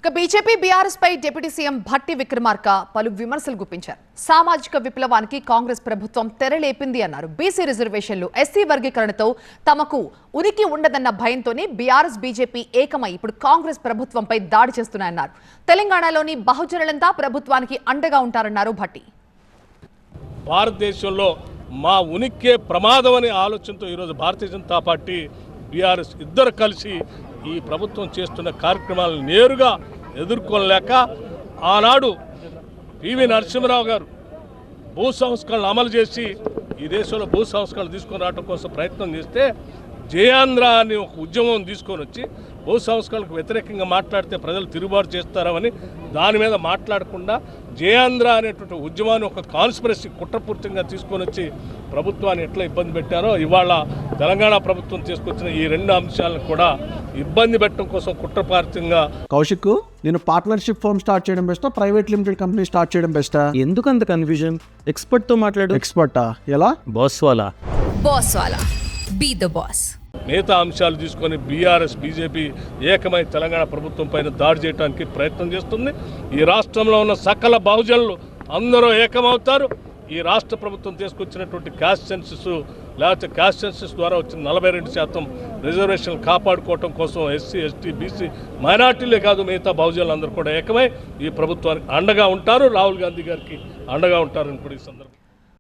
BJP BRS పై deputy CM Bhatti Vikramarka పలు విమర్శలు గుప్పించారు. సామాజిక విప్లవానికి కాంగ్రెస్ ప్రభుత్వం తెరలేపింది అన్నారు. బీసీ రిజర్వేషన్లు, ఎస్సీ వర్గీకరణతో తమకు ఉనికి ఉండదన్న భయంతోనే బీఆర్ఎస్ బీజేపీ ఏకమై ఇప్పుడు కాంగ్రెస్ ప్రభుత్వంపై దాడి చేస్తున్నాయన్నారు. తెలంగాణలోని బహుజనులంతా ప్రభుత్వానికి అండగా ఉంటారన్నారు భట్టి. భారతదేశంలో మా ఉనికే ప్రమాదం అనే ఆలోచనతో ఈరోజు భారతీయ జనతా పార్టీ బీఆర్ఎస్ ఇద్దరు కలిసి ఈ ప్రభుత్వం చేస్తున్న కార్యక్రమాలను నేరుగా ఎదుర్కోలేక ఆనాడు పివి నరసింహరావు గారు భూ సంస్కరణలు అమలు చేసి ఈ దేశంలో భూ సంస్కరణలు తీసుకొని రావడం కోసం ప్రయత్నం చేస్తే జయాంధ్ర అని ఒక ఉద్యమం తీసుకొని వచ్చి భూ సంస్కరణకు వ్యతిరేకంగా మాట్లాడితే ప్రజలు తిరుగుబాటు చేస్తారని దాని మీద మాట్లాడకుండా జయాంధ్ర అనేటువంటి ఉద్యమాన్ని ఒక కాన్స్పిరసీ కుట్రపూర్తిగా తీసుకొని వచ్చి ప్రభుత్వాన్ని ఎట్లా ఇబ్బంది పెట్టారో ఇవాళ తెలంగాణ ప్రభుత్వం తీసుకొచ్చిన ఈ రెండు అంశాలను కూడా ఇబ్బంది పెట్టడం కోసం కుట్రపూర్తిగా. కౌశిక్, నేను పార్ట్నర్షిప్ ఫర్మ్ స్టార్ట్ చేయడం బెస్టా, ప్రైవేట్ లిమిటెడ్ కంపెనీ స్టార్ట్ చేయడం బెస్టా? ఎందుకు అంత కన్ఫ్యూజన్? ఎక్స్పర్ట్ తో మాట్లాడు. ఎక్స్పర్టా? ఎలా? బాస్ వాలా బీ ద బాస్. మిగతా అంశాలు తీసుకొని బీఆర్ఎస్ బీజేపీ ఏకమై తెలంగాణ ప్రభుత్వం పైన దాడి చేయడానికి ప్రయత్నం చేస్తుంది. ఈ రాష్ట్రంలో ఉన్న సకల బహుజనులు అందరూ ఏకమవుతారు. ఈ రాష్ట్ర ప్రభుత్వం తీసుకొచ్చినటువంటి క్యాస్ట్ సెన్సస్ లేకపోతే క్యాస్ట్ సెన్సస్ ద్వారా వచ్చిన 42% రిజర్వేషన్లు కాపాడుకోవటం కోసం ఎస్సీ, ఎస్టీ, బీసీ మైనార్టీలే కాదు మిగతా బహుజనులు అందరూ కూడా ఏకమై ఈ ప్రభుత్వానికి అండగా ఉంటారు. రాహుల్ గాంధీ గారికి అండగా ఉంటారని కూడా ఈ సందర్భంగా